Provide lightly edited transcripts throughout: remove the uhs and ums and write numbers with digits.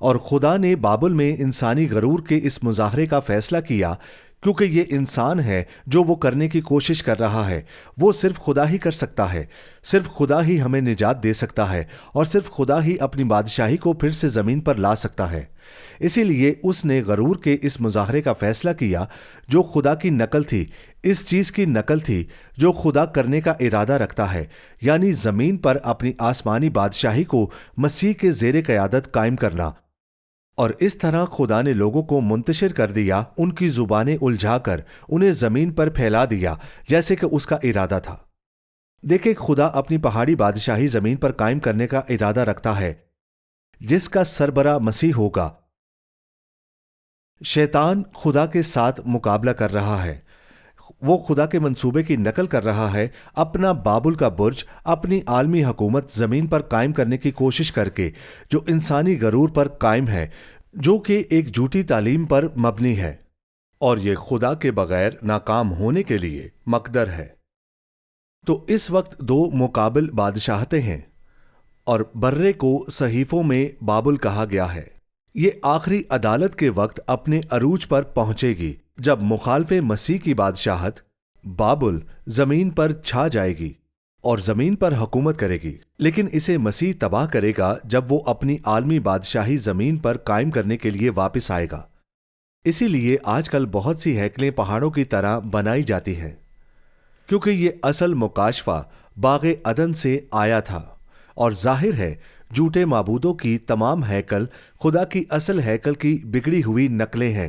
اور خدا نے بابل میں انسانی غرور کے اس مظاہرے کا فیصلہ کیا کیونکہ یہ انسان ہے جو وہ کرنے کی کوشش کر رہا ہے، وہ صرف خدا ہی کر سکتا ہے، صرف خدا ہی ہمیں نجات دے سکتا ہے، اور صرف خدا ہی اپنی بادشاہی کو پھر سے زمین پر لا سکتا ہے۔ اسی لیے اس نے غرور کے اس مظاہرے کا فیصلہ کیا جو خدا کی نقل تھی، اس چیز کی نقل تھی جو خدا کرنے کا ارادہ رکھتا ہے، یعنی زمین پر اپنی آسمانی بادشاہی کو مسیح کے زیر قیادت قائم کرنا۔ اور اس طرح خدا نے لوگوں کو منتشر کر دیا، ان کی زبانیں الجھا کر انہیں زمین پر پھیلا دیا جیسے کہ اس کا ارادہ تھا۔ دیکھیں، خدا اپنی پہاڑی بادشاہی زمین پر قائم کرنے کا ارادہ رکھتا ہے جس کا سربراہ مسیح ہوگا۔ شیطان خدا کے ساتھ مقابلہ کر رہا ہے، وہ خدا کے منصوبے کی نقل کر رہا ہے، اپنا بابل کا برج، اپنی عالمی حکومت زمین پر قائم کرنے کی کوشش کر کے، جو انسانی غرور پر قائم ہے، جو کہ ایک جھوٹی تعلیم پر مبنی ہے، اور یہ خدا کے بغیر ناکام ہونے کے لیے مقدر ہے۔ تو اس وقت دو مقابل بادشاہتیں ہیں، اور برے کو صحیفوں میں بابل کہا گیا ہے۔ یہ آخری عدالت کے وقت اپنے عروج پر پہنچے گی جب مخالف مسیح کی بادشاہت بابل زمین پر چھا جائے گی اور زمین پر حکومت کرے گی، لیکن اسے مسیح تباہ کرے گا جب وہ اپنی عالمی بادشاہی زمین پر قائم کرنے کے لیے واپس آئے گا۔ اسی لیے آج کل بہت سی ہیکلیں پہاڑوں کی طرح بنائی جاتی ہیں، کیونکہ یہ اصل مکاشفہ باغ عدن سے آیا تھا، اور ظاہر ہے جھوٹے معبودوں کی تمام ہیکل خدا کی اصل ہیکل کی بگڑی ہوئی نقلیں ہیں۔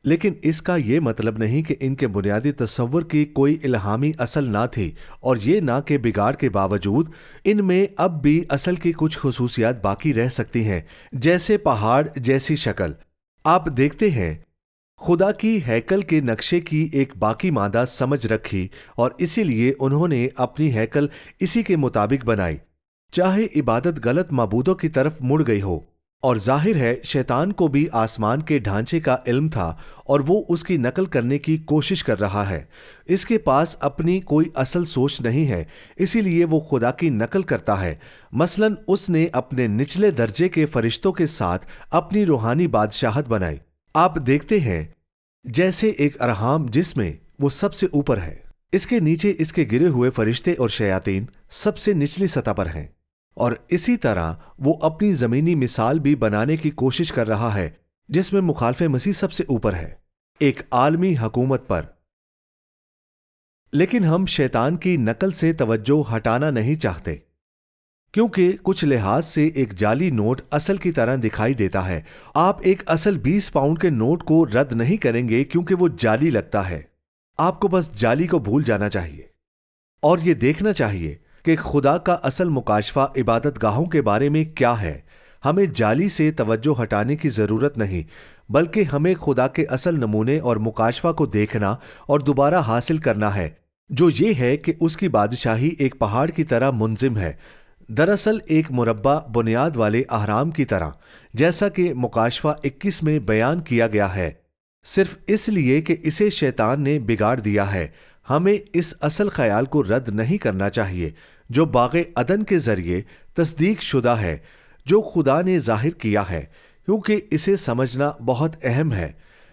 لیکن اس کا یہ مطلب نہیں کہ ان کے بنیادی تصور کی کوئی الہامی اصل نہ تھی، اور یہ نہ کہ بگاڑ کے باوجود ان میں اب بھی اصل کی کچھ خصوصیات باقی رہ سکتی ہیں، جیسے پہاڑ جیسی شکل۔ آپ دیکھتے ہیں خدا کی ہیکل کے نقشے کی ایک باقی مادہ سمجھ رکھی، اور اسی لیے انہوں نے اپنی ہیکل اسی کے مطابق بنائی، چاہے عبادت غلط معبودوں کی طرف مڑ گئی ہو۔ اور ظاہر ہے شیطان کو بھی آسمان کے ڈھانچے کا علم تھا، اور وہ اس کی نقل کرنے کی کوشش کر رہا ہے۔ اس کے پاس اپنی کوئی اصل سوچ نہیں ہے، اسی لیے وہ خدا کی نقل کرتا ہے۔ مثلاً اس نے اپنے نچلے درجے کے فرشتوں کے ساتھ اپنی روحانی بادشاہت بنائی۔ آپ دیکھتے ہیں جیسے ایک ارحام جس میں وہ سب سے اوپر ہے، اس کے نیچے اس کے گرے ہوئے فرشتے اور شیاطین سب سے نچلی سطح پر ہیں، اور اسی طرح وہ اپنی زمینی مثال بھی بنانے کی کوشش کر رہا ہے جس میں مخالف مسیح سب سے اوپر ہے، ایک عالمی حکومت پر۔ لیکن ہم شیطان کی نقل سے توجہ ہٹانا نہیں چاہتے، کیونکہ کچھ لحاظ سے ایک جعلی نوٹ اصل کی طرح دکھائی دیتا ہے۔ آپ ایک اصل 20 پاؤنڈ کے نوٹ کو رد نہیں کریں گے کیونکہ وہ جعلی لگتا ہے۔ آپ کو بس جعلی کو بھول جانا چاہیے اور یہ دیکھنا چاہیے کہ خدا کا اصل مکاشفہ عبادت گاہوں کے بارے میں کیا ہے۔ ہمیں جعلی سے توجہ ہٹانے کی ضرورت نہیں، بلکہ ہمیں خدا کے اصل نمونے اور مکاشفہ کو دیکھنا اور دوبارہ حاصل کرنا ہے، جو یہ ہے کہ اس کی بادشاہی ایک پہاڑ کی طرح منظم ہے، دراصل ایک مربع بنیاد والے اہرام کی طرح، جیسا کہ مکاشفہ 21 میں بیان کیا گیا ہے، صرف اس لیے کہ اسے شیطان نے بگاڑ دیا ہے۔ ہمیں اس اصل خیال کو رد نہیں کرنا چاہیے جو باغ عدن کے ذریعے تصدیق شدہ ہے، جو خدا نے ظاہر کیا ہے، کیونکہ اسے سمجھنا بہت اہم ہے۔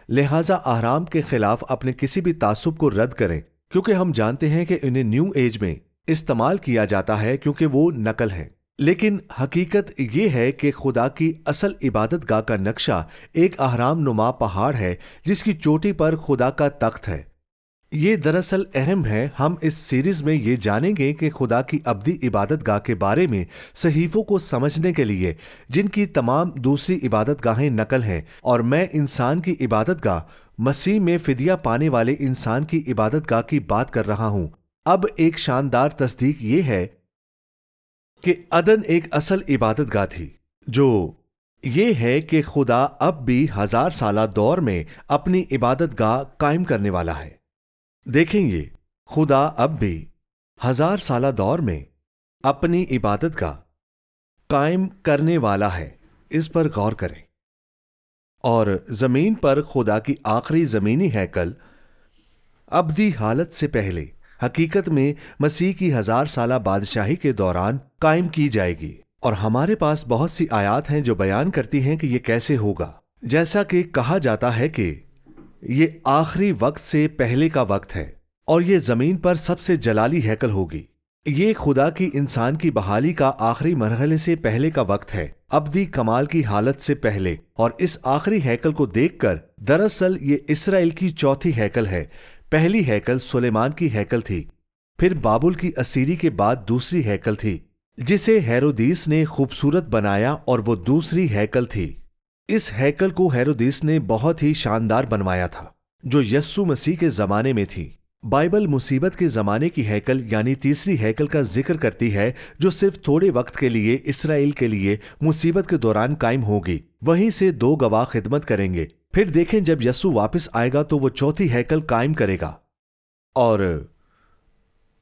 لہٰذا اہرام کے خلاف اپنے کسی بھی تعصب کو رد کریں، کیونکہ ہم جانتے ہیں کہ انہیں نیو ایج میں استعمال کیا جاتا ہے کیونکہ وہ نقل ہے۔ لیکن حقیقت یہ ہے کہ خدا کی اصل عبادت گاہ کا نقشہ ایک اہرام نما پہاڑ ہے جس کی چوٹی پر خدا کا تخت ہے۔ یہ دراصل اہم ہے۔ ہم اس سیریز میں یہ جانیں گے کہ خدا کی ابدی عبادت گاہ کے بارے میں صحیفوں کو سمجھنے کے لیے، جن کی تمام دوسری عبادت گاہیں نقل ہیں، اور میں انسان کی عبادت گاہ، مسیح میں فدیہ پانے والے انسان کی عبادت گاہ کی بات کر رہا ہوں۔ اب ایک شاندار تصدیق یہ ہے کہ عدن ایک اصل عبادت گاہ تھی، جو یہ ہے کہ خدا اب بھی 1000 سالہ دور میں اپنی عبادت گاہ قائم کرنے والا ہے۔ دیکھیں، یہ خدا اب بھی 1000 سالہ دور میں اپنی عبادت گاہ قائم کرنے والا ہے، اس پر غور کریں۔ اور زمین پر خدا کی آخری زمینی ہیکل ابدی حالت سے پہلے حقیقت میں مسیح کی 1000 سالہ بادشاہی کے دوران قائم کی جائے گی، اور ہمارے پاس بہت سی آیات ہیں جو بیان کرتی ہیں کہ یہ کیسے ہوگا۔ جیسا کہ کہا جاتا ہے کہ یہ آخری وقت سے پہلے کا وقت ہے اور یہ زمین پر سب سے جلالی ہیکل ہوگی۔ یہ خدا کی انسان کی بحالی کا آخری مرحلے سے پہلے کا وقت ہے، ابدی کمال کی حالت سے پہلے۔ اور اس آخری ہیکل کو دیکھ کر دراصل یہ اسرائیل کی چوتھی ہیکل ہے۔ پہلی ہیکل سلیمان کی ہیکل تھی، پھر بابل کی اسیری کے بعد دوسری ہیکل تھی جسے ہیرودیس نے خوبصورت بنایا، اور وہ دوسری ہیکل تھی۔ اس ہیکل کو ہیرودیس نے بہت ہی شاندار بنوایا تھا، جو یسوع مسیح کے زمانے میں تھی۔ بائبل مصیبت کے زمانے کی ہیکل یعنی تیسری ہیکل کا ذکر کرتی ہے، جو صرف تھوڑے وقت کے لیے اسرائیل کے لیے مصیبت کے دوران قائم ہوگی۔ وہیں سے 2 گواہ خدمت کریں گے۔ پھر دیکھیں جب یسوع واپس آئے گا تو وہ چوتھی ہیکل قائم کرے گا، اور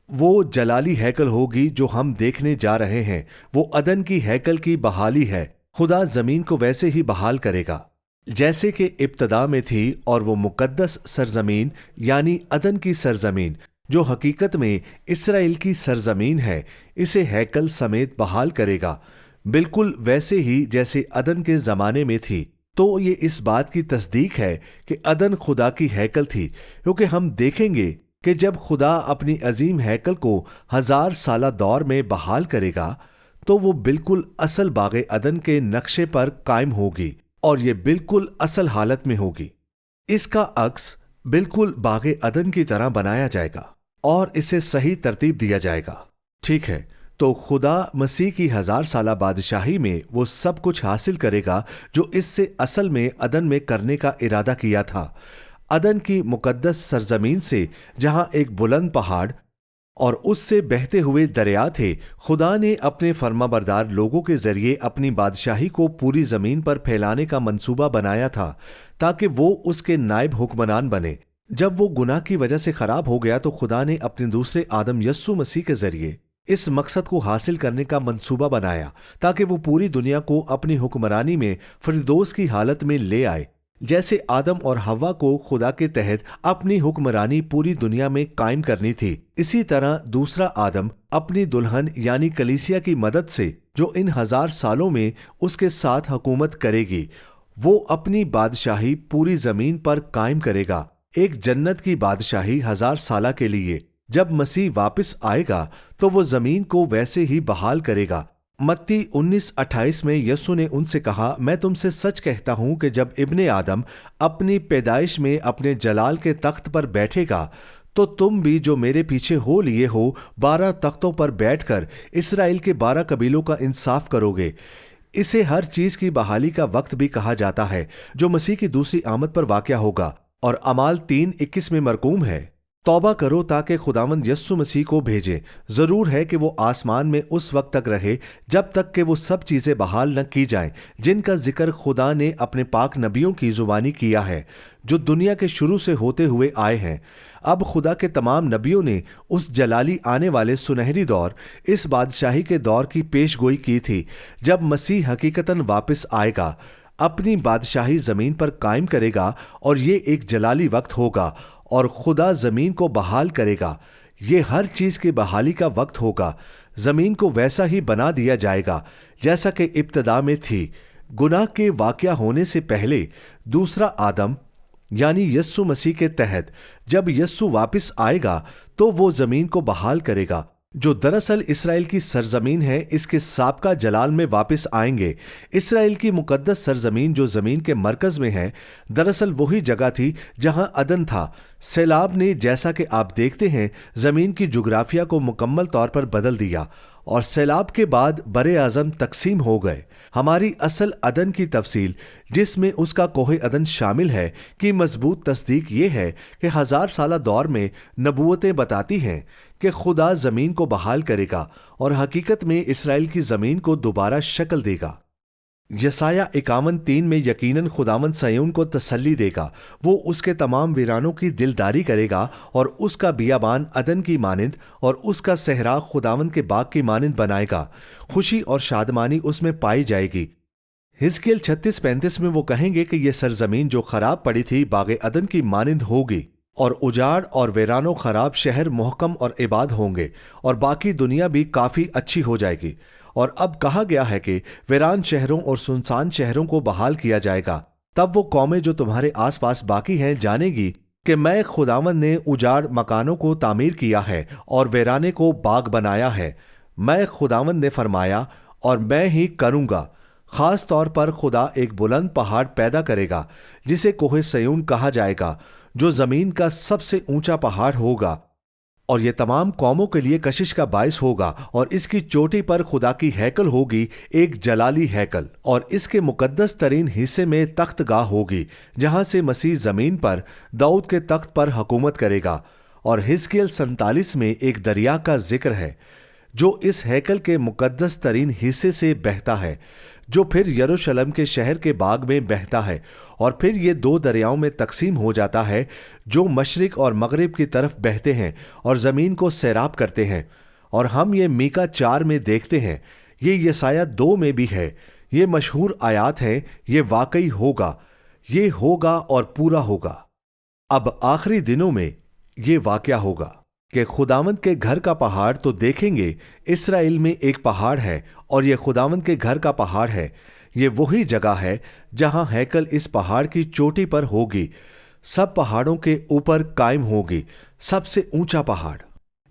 وہ جلالی ہیکل ہوگی جو ہم دیکھنے جا رہے ہیں۔ وہ عدن کی ہیکل کی بحالی ہے۔ خدا زمین کو ویسے ہی بحال کرے گا جیسے کہ ابتدا میں تھی، اور وہ مقدس سرزمین یعنی عدن کی سرزمین جو حقیقت میں اسرائیل کی سرزمین ہے، اسے ہیکل سمیت بحال کرے گا، بالکل ویسے ہی جیسے عدن کے زمانے میں تھی۔ تو یہ اس بات کی تصدیق ہے کہ عدن خدا کی ہیکل تھی، کیونکہ ہم دیکھیں گے کہ جب خدا اپنی عظیم ہیکل کو 1000 سالہ دور میں بحال کرے گا تو وہ بالکل اصل باغ عدن کے نقشے پر قائم ہوگی، اور یہ بالکل اصل حالت میں ہوگی۔ اس کا عکس بالکل باغ عدن کی طرح بنایا جائے گا اور اسے صحیح ترتیب دیا جائے گا۔ ٹھیک ہے، تو خدا مسیح کی 1000 سالہ بادشاہی میں وہ سب کچھ حاصل کرے گا جو اس سے اصل میں عدن میں کرنے کا ارادہ کیا تھا۔ عدن کی مقدس سرزمین سے، جہاں ایک بلند پہاڑ اور اس سے بہتے ہوئے دریا تھے، خدا نے اپنے فرمانبردار لوگوں کے ذریعے اپنی بادشاہی کو پوری زمین پر پھیلانے کا منصوبہ بنایا تھا تاکہ وہ اس کے نائب حکمران بنے۔ جب وہ گناہ کی وجہ سے خراب ہو گیا تو خدا نے اپنے دوسرے آدم یسوع مسیح کے ذریعے اس مقصد کو حاصل کرنے کا منصوبہ بنایا تاکہ وہ پوری دنیا کو اپنی حکمرانی میں فردوس کی حالت میں لے آئے۔ جیسے آدم اور حوا کو خدا کے تحت اپنی حکمرانی پوری دنیا میں قائم کرنی تھی، اسی طرح دوسرا آدم اپنی دلہن یعنی کلیسیا کی مدد سے، جو ان 1000 سالوں میں اس کے ساتھ حکومت کرے گی، وہ اپنی بادشاہی پوری زمین پر قائم کرے گا، ایک جنت کی بادشاہی 1000 سالہ کے لیے۔ جب مسیح واپس آئے گا تو وہ زمین کو ویسے ہی بحال کرے گا۔ متی 19:28 میں یسوع نے ان سے کہا، میں تم سے سچ کہتا ہوں کہ جب ابن آدم اپنی پیدائش میں اپنے جلال کے تخت پر بیٹھے گا تو تم بھی جو میرے پیچھے ہو لیے ہو 12 تختوں پر بیٹھ کر اسرائیل کے 12 قبیلوں کا انصاف کرو گے۔ اسے ہر چیز کی بحالی کا وقت بھی کہا جاتا ہے جو مسیح کی دوسری آمد پر واقع ہوگا، اور اعمال 3:21 میں مرقوم ہے۔ توبہ کرو تاکہ خداوند یسوع مسیح کو بھیجے۔ ضرور ہے کہ وہ آسمان میں اس وقت تک رہے جب تک کہ وہ سب چیزیں بحال نہ کی جائیں جن کا ذکر خدا نے اپنے پاک نبیوں کی زبانی کیا ہے، جو دنیا کے شروع سے ہوتے ہوئے آئے ہیں۔ اب خدا کے تمام نبیوں نے اس جلالی آنے والے سنہری دور، اس بادشاہی کے دور کی پیش گوئی کی تھی جب مسیح حقیقتاً واپس آئے گا، اپنی بادشاہی زمین پر قائم کرے گا، اور یہ ایک جلالی وقت ہوگا اور خدا زمین کو بحال کرے گا۔ یہ ہر چیز کی بحالی کا وقت ہوگا۔ زمین کو ویسا ہی بنا دیا جائے گا جیسا کہ ابتدا میں تھی، گناہ کے واقع ہونے سے پہلے۔ دوسرا آدم یعنی یسوع مسیح کے تحت جب یسوع واپس آئے گا تو وہ زمین کو بحال کرے گا، جو دراصل اسرائیل کی سرزمین ہے۔ اس کے سابقہ جلال میں واپس آئیں گے۔ اسرائیل کی مقدس سرزمین جو زمین کے مرکز میں ہے، دراصل وہی جگہ تھی جہاں عدن تھا۔ سیلاب نے، جیسا کہ آپ دیکھتے ہیں، زمین کی جغرافیہ کو مکمل طور پر بدل دیا، اور سیلاب کے بعد بر اعظم تقسیم ہو گئے۔ ہماری اصل عدن کی تفصیل، جس میں اس کا کوہ عدن شامل ہے، کی مضبوط تصدیق یہ ہے کہ 1000 سالہ دور میں نبوتیں بتاتی ہیں کہ خدا زمین کو بحال کرے گا اور حقیقت میں اسرائیل کی زمین کو دوبارہ شکل دے گا۔ یسایہ 51:3 میں یقیناً خداوند صہیون کو تسلی دے گا، وہ اس کے تمام ویرانوں کی دلداری کرے گا، اور اس کا بیابان عدن کی مانند اور اس کا صحرا خداوند کے باغ کی مانند بنائے گا۔ خوشی اور شادمانی اس میں پائی جائے گی۔ حزقیل 36:35 میں وہ کہیں گے کہ یہ سرزمین جو خراب پڑی تھی باغ عدن کی مانند ہوگی، اور اجاڑ اور ویران و خراب شہر محکم اور آباد ہوں گے، اور باقی دنیا بھی کافی اچھی ہو جائے گی۔ اور اب کہا گیا ہے کہ ویران شہروں اور سنسان شہروں کو بحال کیا جائے گا۔ تب وہ قومیں جو تمہارے آس پاس باقی ہیں جانے گی کہ میں خداوند نے اجاڑ مکانوں کو تعمیر کیا ہے اور ویرانے کو باغ بنایا ہے۔ میں خداوند نے فرمایا اور میں ہی کروں گا۔ خاص طور پر خدا ایک بلند پہاڑ پیدا کرے گا جسے کوہ سیون کہا جائے گا، جو زمین کا سب سے اونچا پہاڑ ہوگا، اور یہ تمام قوموں کے لیے کشش کا باعث ہوگا، اور اس کی چوٹی پر خدا کی ہیکل ہوگی، ایک جلالی ہیکل، اور اس کے مقدس ترین حصے میں تخت گاہ ہوگی جہاں سے مسیح زمین پر داؤد کے تخت پر حکومت کرے گا۔ اور حزقیل 47 میں ایک دریا کا ذکر ہے جو اس ہیکل کے مقدس ترین حصے سے بہتا ہے، جو پھر یروشلم کے شہر کے باغ میں بہتا ہے، اور پھر یہ دو دریاؤں میں تقسیم ہو جاتا ہے جو مشرق اور مغرب کی طرف بہتے ہیں اور زمین کو سیراب کرتے ہیں۔ اور ہم یہ میکا 4 میں دیکھتے ہیں، یہ یسایہ 2 میں بھی ہے، یہ مشہور آیات ہیں، یہ واقعی ہوگا، یہ ہوگا اور پورا ہوگا۔ اب آخری دنوں میں یہ واقعہ ہوگا کہ خداوند کے گھر کا پہاڑ تو دیکھیں گے، اسرائیل میں ایک پہاڑ ہے اور یہ خداوند کے گھر کا پہاڑ ہے۔ یہ وہی جگہ ہے جہاں ہیکل اس پہاڑ کی چوٹی پر ہوگی، سب پہاڑوں کے اوپر قائم ہوگی، سب سے اونچا پہاڑ۔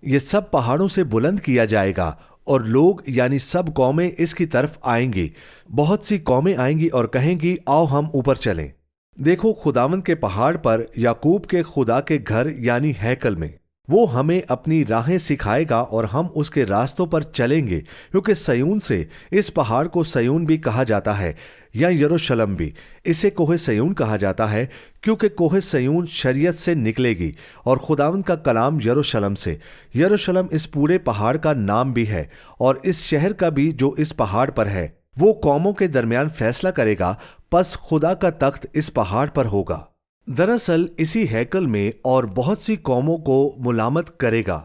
یہ سب پہاڑوں سے بلند کیا جائے گا اور لوگ یعنی سب قومیں اس کی طرف آئیں گی۔ بہت سی قومیں آئیں گی اور کہیں گی آؤ ہم اوپر چلیں۔ دیکھو خداوند کے پہاڑ پر، یعقوب کے خدا کے گھر یعنی ہیکل میں، وہ ہمیں اپنی راہیں سکھائے گا اور ہم اس کے راستوں پر چلیں گے، کیونکہ سیون سے، اس پہاڑ کو سیون بھی کہا جاتا ہے یا یروشلم بھی، اسے کوہ سیون کہا جاتا ہے کیونکہ کوہ سیون شریعت سے نکلے گی اور خداوند کا کلام یروشلم سے۔ یروشلم اس پورے پہاڑ کا نام بھی ہے اور اس شہر کا بھی جو اس پہاڑ پر ہے۔ وہ قوموں کے درمیان فیصلہ کرے گا، پس خدا کا تخت اس پہاڑ پر ہوگا۔ دراصل اسی ہیکل میں اور بہت سی قوموں کو ملامت کرے گا،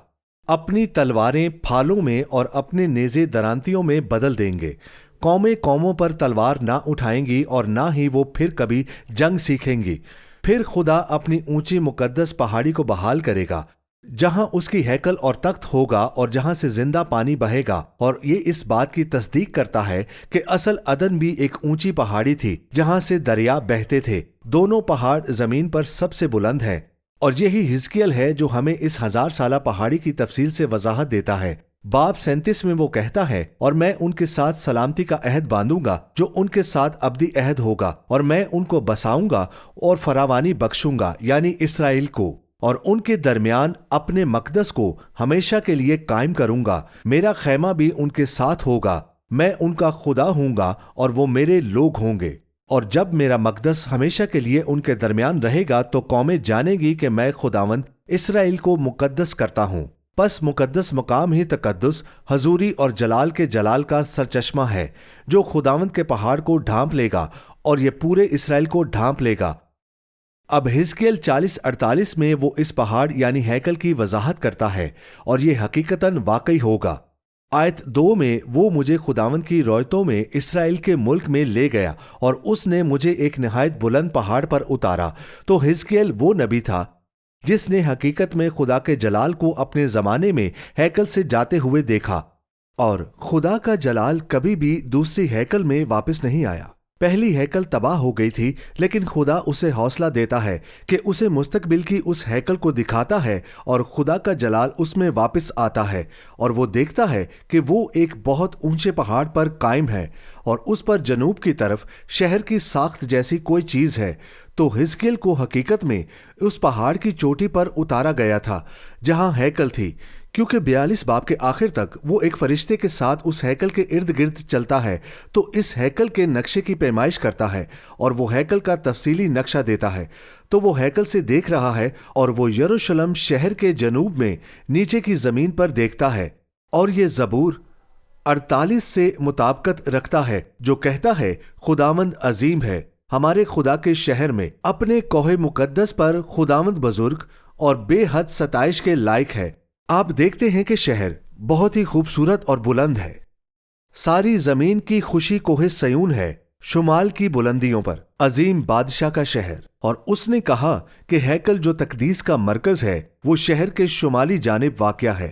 اپنی تلواریں پھالوں میں اور اپنے نیزے درانتیوں میں بدل دیں گے۔ قومیں قوموں پر تلوار نہ اٹھائیں گی اور نہ ہی وہ پھر کبھی جنگ سیکھیں گی۔ پھر خدا اپنی اونچی مقدس پہاڑی کو بحال کرے گا جہاں اس کی ہیکل اور تخت ہوگا اور جہاں سے زندہ پانی بہے گا، اور یہ اس بات کی تصدیق کرتا ہے کہ اصل عدن بھی ایک اونچی پہاڑی تھی جہاں سے دریا بہتے تھے۔ دونوں پہاڑ زمین پر سب سے بلند ہیں، اور یہی حزقیل ہے جو ہمیں اس 1000 سالہ پہاڑی کی تفصیل سے وضاحت دیتا ہے۔ باب 37 میں وہ کہتا ہے، اور میں ان کے ساتھ سلامتی کا عہد باندھوں گا جو ان کے ساتھ ابدی عہد ہوگا، اور میں ان کو بساؤں گا اور فراوانی بخشوں گا یعنی اسرائیل کو، اور ان کے درمیان اپنے مقدس کو ہمیشہ کے لیے قائم کروں گا۔ میرا خیمہ بھی ان کے ساتھ ہوگا، میں ان کا خدا ہوں گا اور وہ میرے لوگ ہوں گے۔ اور جب میرا مقدس ہمیشہ کے لیے ان کے درمیان رہے گا تو قومیں جانے گی کہ میں خداوند اسرائیل کو مقدس کرتا ہوں۔ پس مقدس مقام ہی تقدس، حضوری اور جلال کے جلال کا سرچشمہ ہے، جو خداوند کے پہاڑ کو ڈھانپ لے گا اور یہ پورے اسرائیل کو ڈھانپ لے گا۔ اب حزقیل 40-48 میں وہ اس پہاڑ یعنی ہیکل کی وضاحت کرتا ہے، اور یہ حقیقتاً واقعی ہوگا۔ آیت 2 میں وہ مجھے خداوند کی رویتوں میں اسرائیل کے ملک میں لے گیا اور اس نے مجھے ایک نہایت بلند پہاڑ پر اتارا۔ تو حزقیل وہ نبی تھا جس نے حقیقت میں خدا کے جلال کو اپنے زمانے میں ہیکل سے جاتے ہوئے دیکھا، اور خدا کا جلال کبھی بھی دوسری ہیکل میں واپس نہیں آیا۔ پہلی ہیکل تباہ ہو گئی تھی، لیکن خدا اسے حوصلہ دیتا ہے کہ اسے مستقبل کی اس ہیکل کو دکھاتا ہے اور خدا کا جلال اس میں واپس آتا ہے، اور وہ دیکھتا ہے کہ وہ ایک بہت اونچے پہاڑ پر قائم ہے اور اس پر جنوب کی طرف شہر کی ساخت جیسی کوئی چیز ہے۔ تو حزقیل کو حقیقت میں اس پہاڑ کی چوٹی پر اتارا گیا تھا جہاں ہیکل تھی، کیونکہ 42 باب کے آخر تک وہ ایک فرشتے کے ساتھ اس ہیکل کے ارد گرد چلتا ہے، تو اس ہیکل کے نقشے کی پیمائش کرتا ہے اور وہ ہیکل کا تفصیلی نقشہ دیتا ہے۔ تو وہ ہیکل سے دیکھ رہا ہے اور وہ یروشلم شہر کے جنوب میں نیچے کی زمین پر دیکھتا ہے، اور یہ زبور 48 سے مطابقت رکھتا ہے جو کہتا ہے، خداوند عظیم ہے ہمارے خدا کے شہر میں، اپنے کوہ مقدس پر خداوند بزرگ اور بے حد ستائش کے لائق ہے۔ آپ دیکھتے ہیں کہ شہر بہت ہی خوبصورت اور بلند ہے۔ ساری زمین کی خوشی کوہ سیون ہے، شمال کی بلندیوں پر عظیم بادشاہ کا شہر۔ اور اس نے کہا کہ ہیکل جو تقدیس کا مرکز ہے وہ شہر کے شمالی جانب واقع ہے۔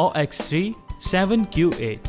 OX3 7QH।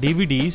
DVDs,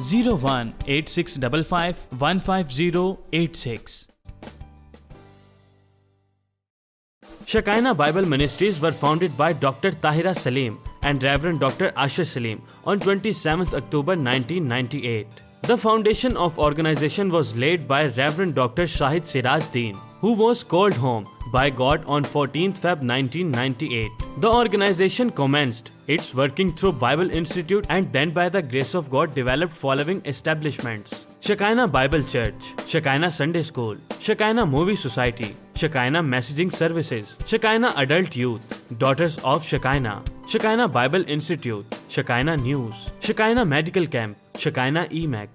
018655 Shekinah Bible Ministries were founded by Dr. Tahira Salim and Reverend Dr. Asher Salim on 27th October 1998. The foundation of organization was laid by Reverend Dr. Shahid Siraj Deen, who was called home by God on 14th Feb 1998. The organization commenced its working through Bible Institute and then by the grace of God developed following establishments: Shekinah Bible Church, Shekinah Sunday School, Shekinah Movie Society, Shekinah Messaging Services, Shekinah Adult Youth, Daughters of Shekinah, Shekinah Bible Institute, Shekinah News, Shekinah Medical Camp, Shekinah EMAC.